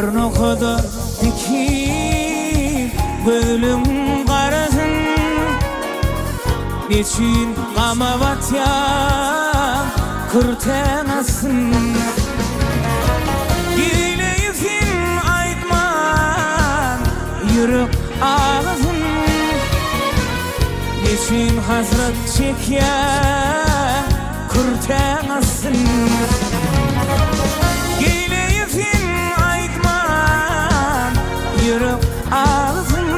Kornokoda dikip gözüm qarasın, neçin qamavat ya kırtenasın. Gileysin aytman yürek ağzın, neçin hasret çekya kırtenasın. Gileysin aytman yürek ağzın,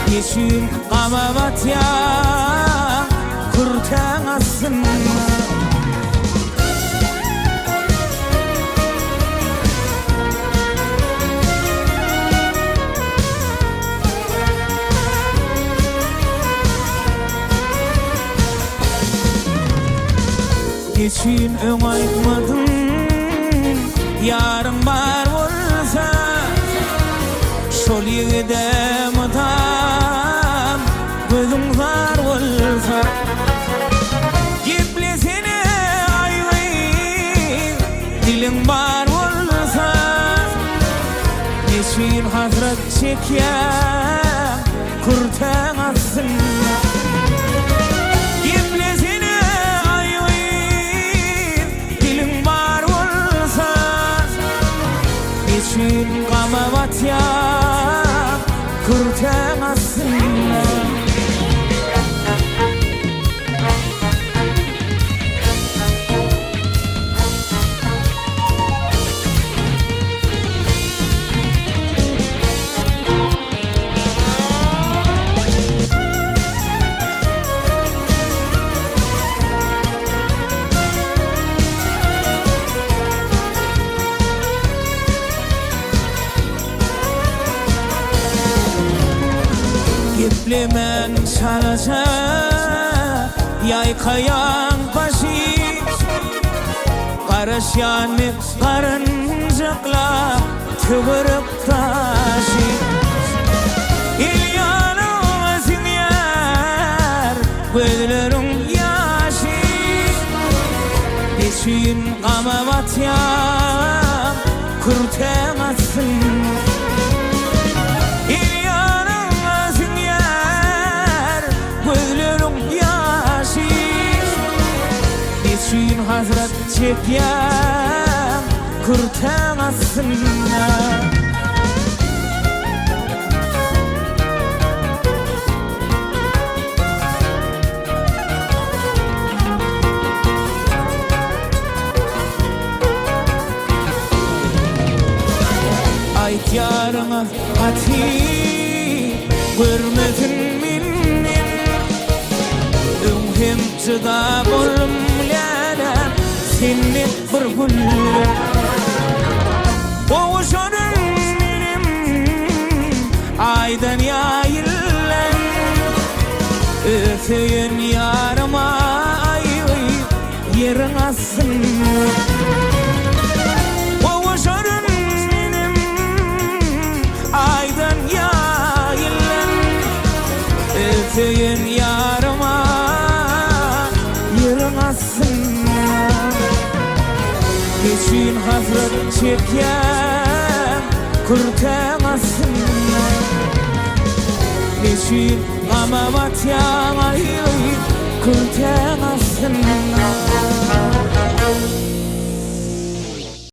neçin qamavat ya kırtenasın. Neçin öň aytmadın, yarın bar bolsa, şol ýigide mutam gözüň bar bolsa. Geplesene aýwy, diliň bar bolsa, neçin hasret çekýär kurtaňasyn. Neçin qamavat ya kırtenasın. Geplemen çalaça yaykayan başı, Qaraşyanı qarıncıqla tübürüp taşı. İlyanımızın yer gözlerin yaşı, neçin qamavat ya kırtenasın. Neçin hasret çekýär kırtenasyn. Ayt ýaryňa aty görmedin menden, öňhem çyda bolum seni bir gülle. Boğuşanın benim aydan yayılan, öteyin yarıma ayvay yerin asın. Boğuşanın benim aydan yayılan, öteyin yarıma yerin asın. Neçin hasret çekýär kırtenasyn. Neçin qamavat ýaňy kırtenasyn.